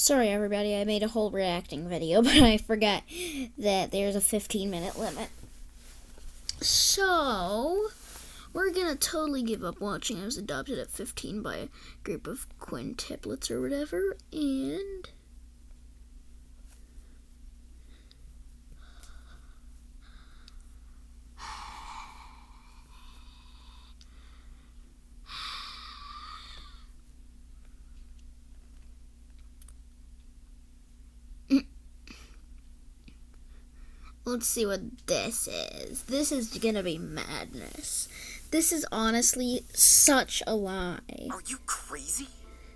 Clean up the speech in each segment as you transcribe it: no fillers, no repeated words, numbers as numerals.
Sorry, everybody, I made a whole reacting video, but I forgot that there's a 15-minute limit. So, we're gonna totally give up watching. I was adopted at 15 by a group of quintuplets or whatever, and let's see what this is. This is gonna be madness. This is honestly such a lie. Are you crazy?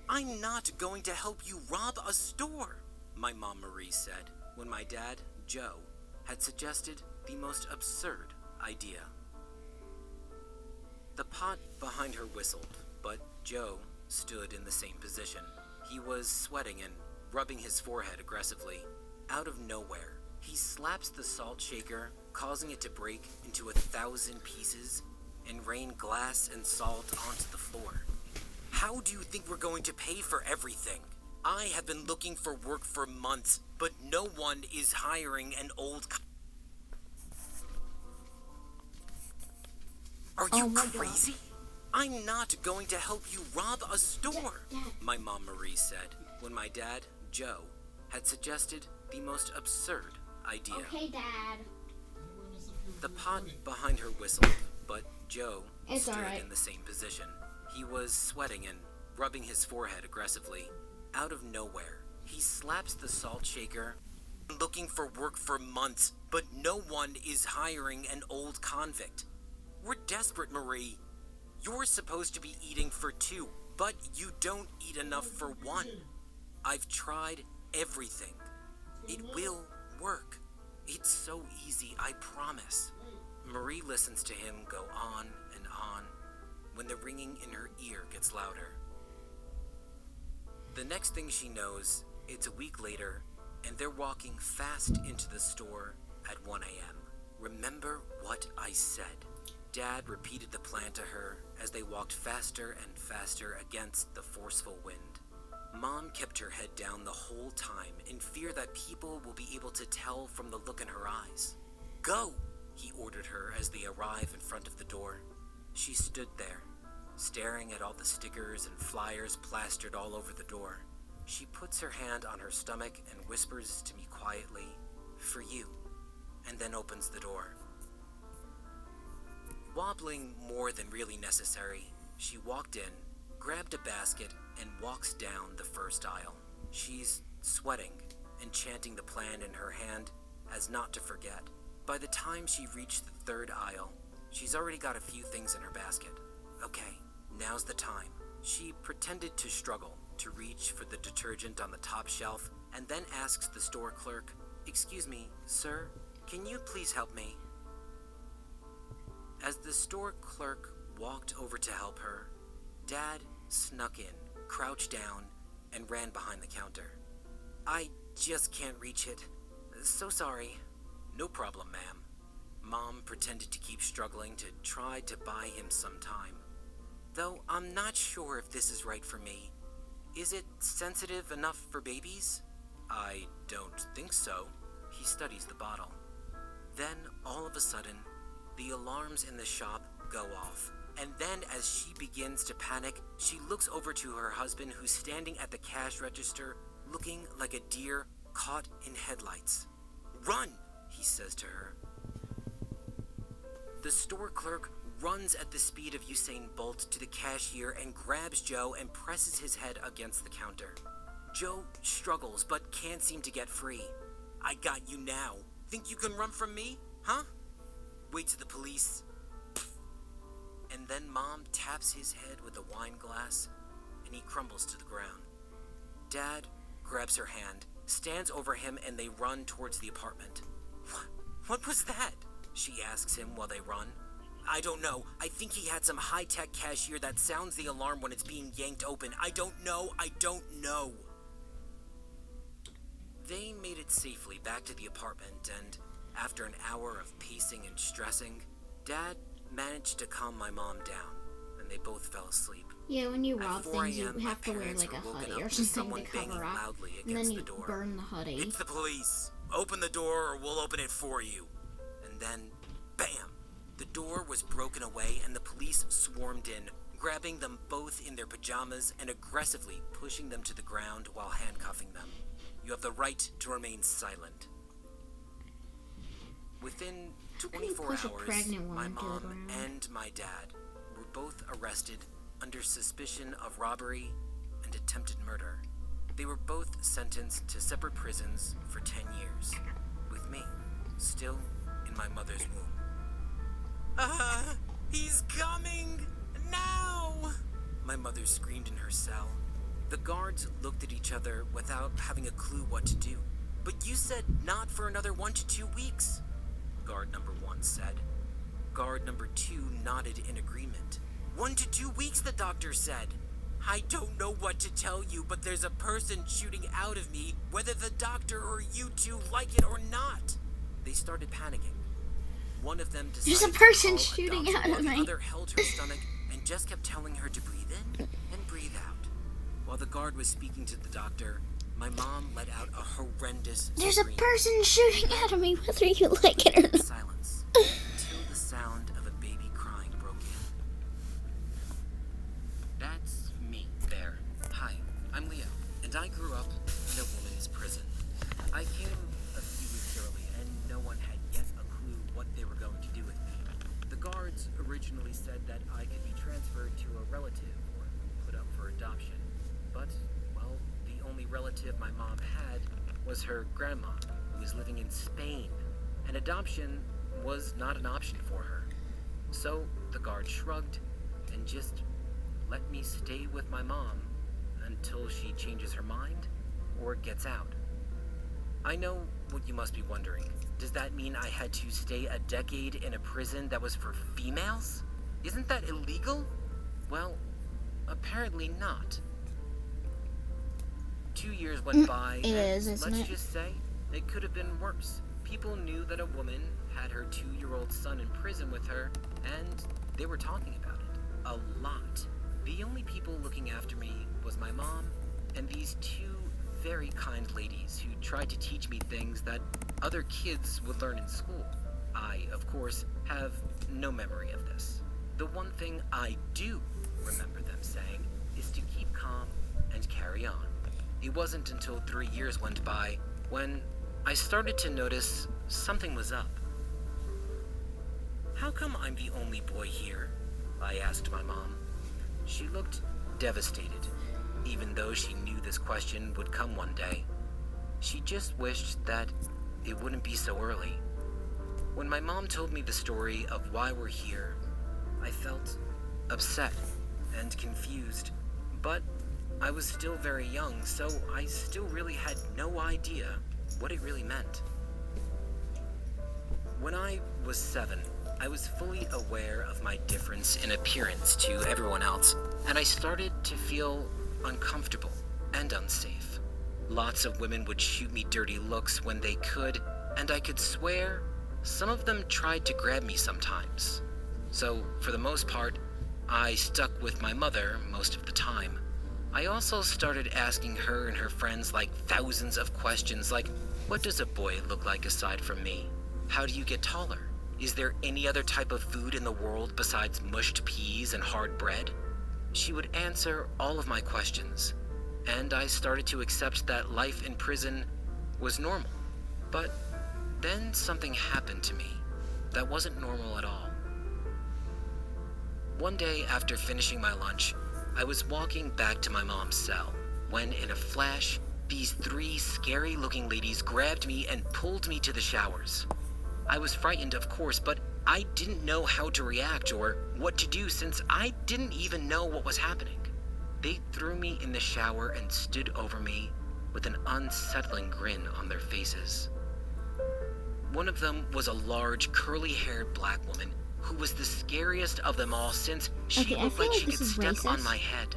I'm not going to help you rob a store, my mom Marie said when my dad, Joe, had suggested the most absurd idea. The pot behind her whistled, but Joe stood in the same position. He was sweating and rubbing his forehead aggressively. Out of nowhere, he slaps the salt shaker, causing it to break into 1,000 pieces and rain glass and salt onto the floor. How do you think we're going to pay for everything? I have been looking for work for months, but no one is hiring an old... Are you crazy? I'm not going to help you rob a store, my mom Marie said when my dad, Joe, had suggested the most absurd idea. Okay, Dad. The pot behind her whistled, but Joe stood alright. in the same position. He was sweating and rubbing his forehead aggressively. Out of nowhere, he slaps the salt shaker. Looking for work for months, but no one is hiring an old convict. We're desperate, Marie. You're supposed to be eating for 2, but you don't eat enough for 1. I've tried everything. It will work. It's so easy, I promise. Marie listens to him go on and on when the ringing in her ear gets louder. The next thing she knows, it's a week later, and they're walking fast into the store at 1 a.m. Remember what I said. Dad repeated the plan to her as they walked faster and faster against the forceful wind. Mom kept her head down the whole time in fear that people will be able to tell from the look in her eyes. Go, he ordered her as they arrived in front of the door. She stood there, staring at all the stickers and flyers plastered all over the door. She puts her hand on her stomach and whispers to me quietly, "For you," and then opens the door. Wobbling more than really necessary, she walked in, grabbed a basket, and walks down the first aisle. She's sweating and chanting the plan in her hand as not to forget. By the time she reached the third aisle, she's already got a few things in her basket. Okay, now's the time. She pretended to struggle to reach for the detergent on the top shelf and then asks the store clerk, "Excuse me, sir, can you please help me?" As the store clerk walked over to help her, Dad snuck in, crouched down, and ran behind the counter. "I just can't reach it. So sorry." "No problem, ma'am." Mom pretended to keep struggling to try to buy him some time. "Though I'm not sure if this is right for me. Is it sensitive enough for babies?" "I don't think so." He studies the bottle. Then, all of a sudden, the alarms in the shop go off. And then as she begins to panic, she looks over to her husband who's standing at the cash register looking like a deer caught in headlights. "Run," he says to her. The store clerk runs at the speed of Usain Bolt to the cashier and grabs Joe and presses his head against the counter. Joe struggles but can't seem to get free. "I got you now. Think you can run from me? Huh? Wait till the police..." And then Mom taps his head with a wine glass, and he crumbles to the ground. Dad grabs her hand, stands over him, and they run towards the apartment. What was that?" she asks him while they run. "I don't know. I think he had some high-tech cashier that sounds the alarm when it's being yanked open. I don't know. They made it safely back to the apartment, and after an hour of pacing and stressing, Dad managed to calm my mom down, and they both fell asleep. Yeah, when you At rob 4 things, you a.m., my have to wear parents like a were woken hoodie up or to something someone to banging cover up. loudly And then against you the door. burn the hoodie. It's the police. Open the door or we'll open it for you. And then, bam! The door was broken away and the police swarmed in, grabbing them both in their pajamas and aggressively pushing them to the ground while handcuffing them. You have the right to remain silent. Within How can you 24 push a hours, pregnant my woman to the mom ground? and my dad were both arrested under suspicion of robbery and attempted murder. They were both sentenced to separate prisons for 10 years, with me still in my mother's womb. He's coming! Now! My mother screamed in her cell. The guards looked at each other without having a clue what to do. But you said not for another 1 to 2 weeks, guard number 1 said. Guard number 2 nodded in agreement. 1 to 2 weeks, the doctor said. I don't know what to tell you, but there's a person shooting out of me, whether the doctor or you two like it or not. They started panicking. One of them decided There's a person to call shooting a doctor out of while me. the other held her stomach and just kept telling her to breathe in and breathe out. While the guard was speaking to the doctor, my mom let out a horrendous There's a scream. person shooting out of me, whether you like it or not. Silence until the sound of a baby crying broke in. That's me there. Hi, I'm Leo, and I grew up in a woman's prison. I came a few weeks early, and no one had yet a clue what they were going to do with me. The guards originally said that I could be transferred to a relative or put up for adoption. But, well, the only relative my mom had was her grandma, who was living in Spain, and adoption was not an option for her. So the guard shrugged and just let me stay with my mom until she changes her mind or gets out. I know what you must be wondering. Does that mean I had to stay a decade in a prison that was for females? Isn't that illegal? Well, apparently not. 2 years went by, It is, and isn't let's it? just say it could have been worse. People knew that a woman had her 2-year-old son in prison with her, and they were talking about it a lot. The only people looking after me was my mom and these 2 very kind ladies who tried to teach me things that other kids would learn in school. I, of course, have no memory of this. The one thing I do remember them saying is to keep calm and carry on. It wasn't until 3 years went by when I started to notice something was up. How come I'm the only boy here? I asked my mom. She looked devastated, even though she knew this question would come one day. She just wished that it wouldn't be so early. When my mom told me the story of why we're here, I felt upset and confused, but I was still very young, so I still really had no idea what it really meant. When I was 7, I was fully aware of my difference in appearance to everyone else, and I started to feel uncomfortable and unsafe. Lots of women would shoot me dirty looks when they could, and I could swear some of them tried to grab me sometimes. So, for the most part, I stuck with my mother most of the time. I also started asking her and her friends like thousands of questions like, what does a boy look like aside from me? How do you get taller? Is there any other type of food in the world besides mushed peas and hard bread? She would answer all of my questions, and I started to accept that life in prison was normal. But then something happened to me that wasn't normal at all. One day after finishing my lunch, I was walking back to my mom's cell when, in a flash, these 3 scary-looking ladies grabbed me and pulled me to the showers. I was frightened, of course, but I didn't know how to react or what to do since I didn't even know what was happening. They threw me in the shower and stood over me with an unsettling grin on their faces. One of them was a large, curly-haired black woman who was the scariest of them all since she Okay, I looked feel like like she this could is step on racist. my head.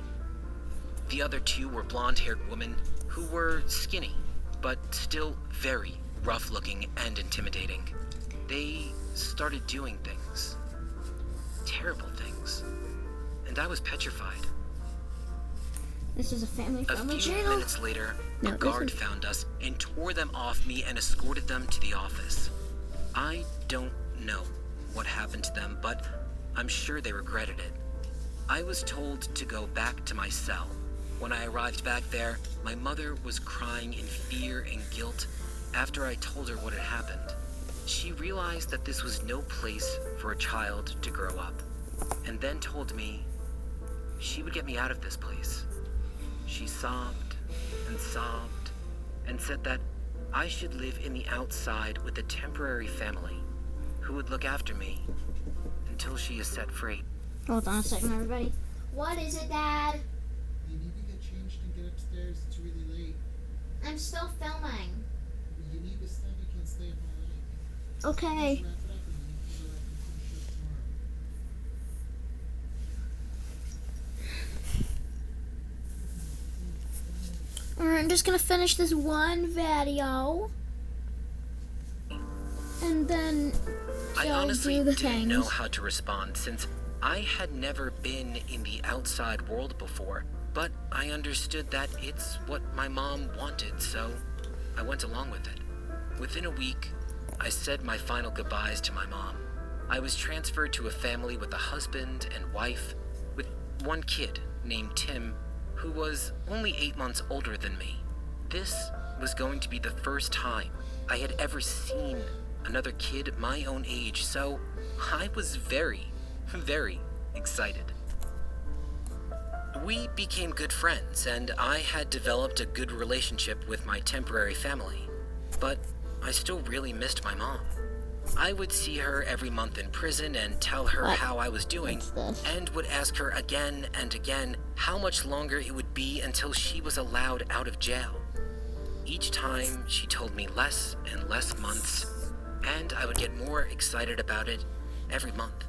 The other 2 were blonde-haired women who were skinny, but still very rough-looking and intimidating. They started doing things. Terrible things. And I was petrified. This is a family-friendly A few channel. minutes later, No, a this guard is- found us and tore them off me and escorted them to the office. I don't know what happened to them, but I'm sure they regretted it. I was told to go back to my cell. When I arrived back there, my mother was crying in fear and guilt after I told her what had happened. She realized that this was no place for a child to grow up, and then told me she would get me out of this place. She sobbed and said that I should live in the outside with a temporary family who would look after me until she is set free. Hold on a second, everybody. What is it, Dad? You need to get changed and get upstairs. It's really late. I'm still filming. You need to study. You can't stay up all night. Okay. Just wrap it up and you can go back and finish up tomorrow. Alright, I'm just gonna finish this one video. And then I I'll honestly do the didn't know things. how to respond since I had never been in the outside world before, but I understood that it's what my mom wanted, so I went along with it. Within a week, I said my final goodbyes to my mom. I was transferred to a family with a husband and wife, with one kid named Tim, who was only 8 months older than me. This was going to be the first time I had ever seen another kid my own age, so I was very excited. We became good friends, and I had developed a good relationship with my temporary family, but I still really missed my mom. I would see her every month in prison and tell her What? how I was doing, What's this? and would ask her again and again how much longer it would be until she was allowed out of jail. Each time, she told me less and less months, and I would get more excited about it every month.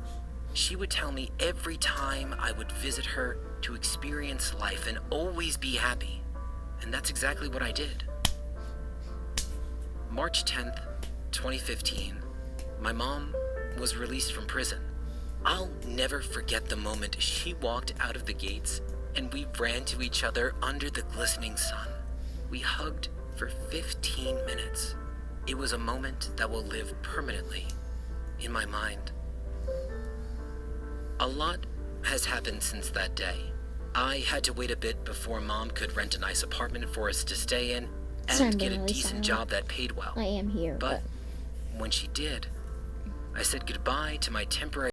She would tell me every time I would visit her to experience life and always be happy, and that's exactly what I did. March 10th, 2015, my mom was released from prison. I'll never forget the moment she walked out of the gates and we ran to each other under the glistening sun. We hugged for 15 minutes. It was a moment that will live permanently in my mind. A lot has happened since that day. I had to wait a bit before Mom could rent a nice apartment for us to stay in Sorry, I'm and get being a really decent silent. job that paid well. I am here, But when she did, I said goodbye to my temporary